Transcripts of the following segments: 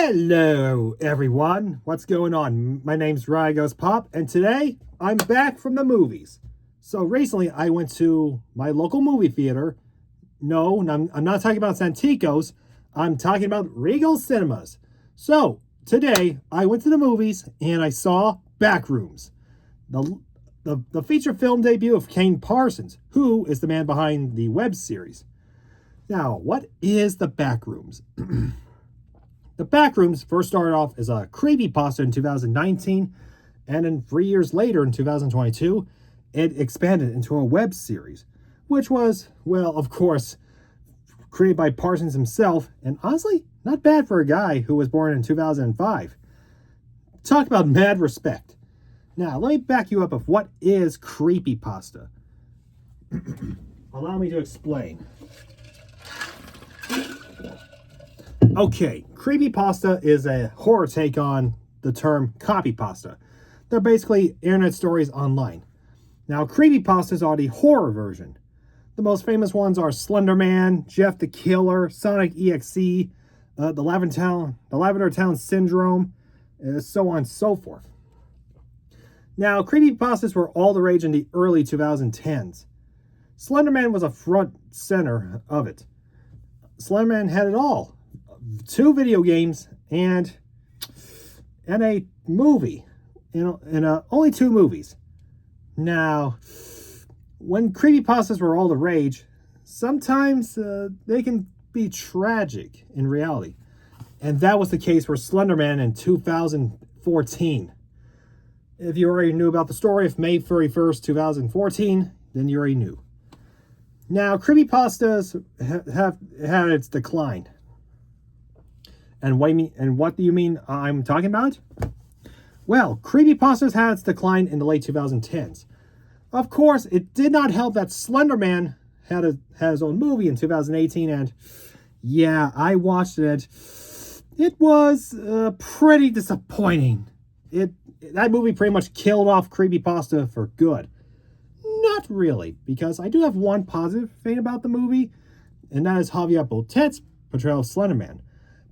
Hello, everyone. What's going on? My name's Rygos Pop, and today I'm back from the movies. So recently, I went to my local movie theater. No, I'm not talking about Santikos. I'm talking about Regal Cinemas. So today, I went to the movies and I saw Backrooms, the feature film debut of Kane Parsons, who is the man behind the web series. Now, what is the Backrooms? The Backrooms first started off as a creepypasta in 2019, and then 3 years later, in 2022, it expanded into a web series, which was, well, of course, created by Parsons himself, and honestly, not bad for a guy who was born in 2005. Talk about mad respect. Now, let me back you up of what is creepypasta. Allow me to explain. Okay, creepypasta is a horror take on the term copypasta. They're basically internet stories online. Now, creepypastas are the horror version. The most famous ones are Slender Man, Jeff the Killer, Sonic EXE, the Lavender Town Syndrome, so on and so forth. Now, creepypastas were all the rage in the early 2010s. Slender Man was a front center of it. Slender Man had it all. 2 video games and a movie, only 2 movies. Now, when creepypastas were all the rage, sometimes they can be tragic in reality, and that was the case for Slender Man in 2014. If you already knew about the story of May 31st, 2014, then you already knew. Now, creepypastas have had its decline. And what do you mean I'm talking about? Well, creepypastas had its decline in the late 2010s. Of course, it did not help that Slender Man had his own movie in 2018, and yeah, I watched it. It was pretty disappointing. That movie pretty much killed off creepypasta for good. Not really, because I do have one positive thing about the movie, and that is Javier Botet's portrayal of Slender Man.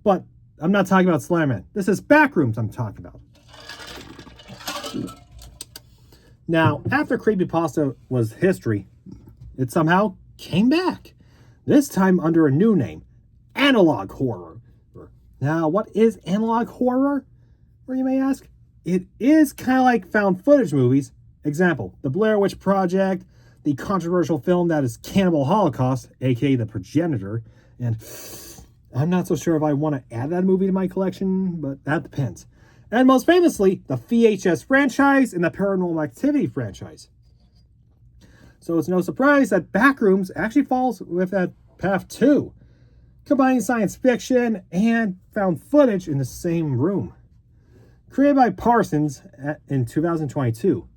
But I'm not talking about Slender Man. This is Backrooms I'm talking about. Now, after creepypasta was history, it somehow came back. This time under a new name, analog horror. Now, what is analog horror? Or you may ask? It is kind of like found footage movies. Example, The Blair Witch Project, the controversial film that is Cannibal Holocaust, aka The Progenitor, and I'm not so sure if I want to add that movie to my collection, but that depends. And most famously, the VHS franchise and the Paranormal Activity franchise. So it's no surprise that Backrooms actually falls with that path too, combining science fiction and found footage in the same room. Created by Parsons in 2022.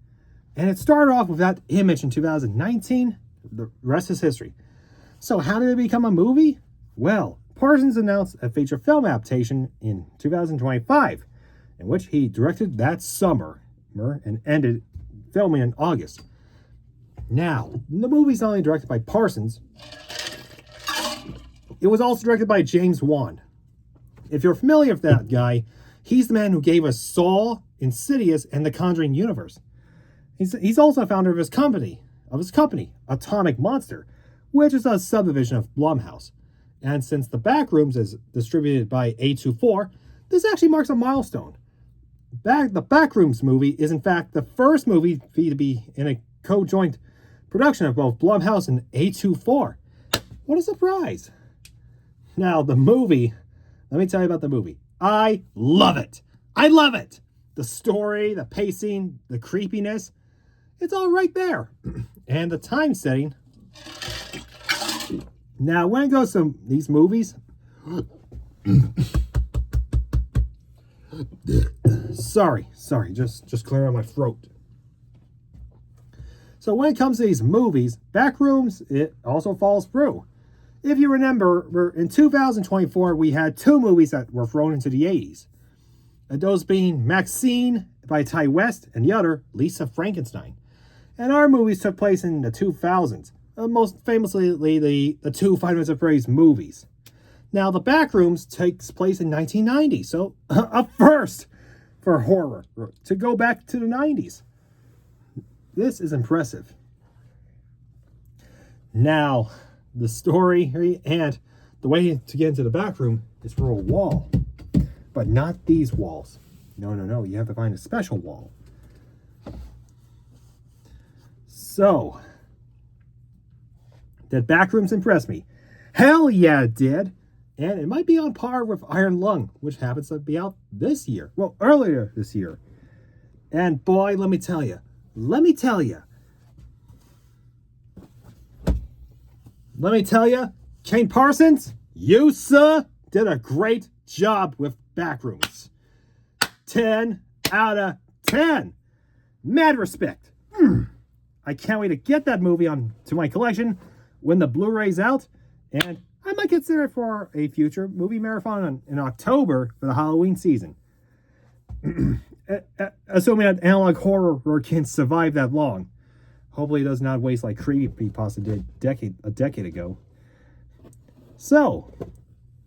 And it started off with that image in 2019. The rest is history. So how did it become a movie? Well, Parsons announced a feature film adaptation in 2025, in which he directed that summer and ended filming in August. Now, the movie's not only directed by Parsons, it was also directed by James Wan. If you're familiar with that guy, he's the man who gave us Saw, Insidious, and the Conjuring universe. He's also a founder of his company, Atomic Monster, which is a subdivision of Blumhouse. And since The Backrooms is distributed by A24, this actually marks a milestone. The Backrooms movie is in fact the first movie to be in a co-joint production of both Blumhouse and A24. What a surprise! Now, the movie, let me tell you about the movie. I love it! I love it! The story, the pacing, the creepiness, it's all right there. And the time setting. Now, when it goes to these movies, sorry, just clear out my throat. So when it comes to these movies, Backrooms, it also falls through. If you remember, in 2024, we had 2 movies that were thrown into the 80s. And those being Maxine by Ty West and the other, Lisa Frankenstein. And our movies took place in the 2000s. Most famously, the 2 Five Nights at Freddy's movies. Now, The Backrooms takes place in 1990, so a first for horror to go back to the 90s. This is impressive. Now, the story and the way to get into the back room is through a wall, but not these walls. No, you have to find a special wall. So, did Backrooms impress me? Hell yeah, it did. And it might be on par with Iron Lung, which happens to be out this year. Well, earlier this year. And boy, let me tell you, Kane Parsons, you, sir, did a great job with Backrooms. 10 out of 10. Mad respect. I can't wait to get that movie to my collection when the Blu-ray's out, and I might consider it for a future movie marathon in October for the Halloween season. Assuming that analog horror can survive that long. Hopefully it does not waste like Creepypasta did a decade ago. So,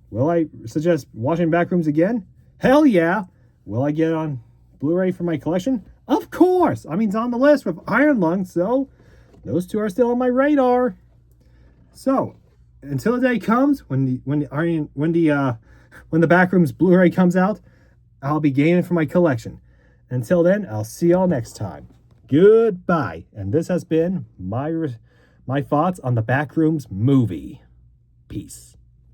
will I suggest watching Backrooms again? Hell yeah! Will I get it on Blu-ray for my collection? Of course! I mean, it's on the list with Iron Lung, so those two are still on my radar. So, until the day comes when the Backrooms Blu-ray comes out, I'll be gaining for my collection. Until then, I'll see y'all next time. Goodbye. And this has been my thoughts on the Backrooms movie. Peace.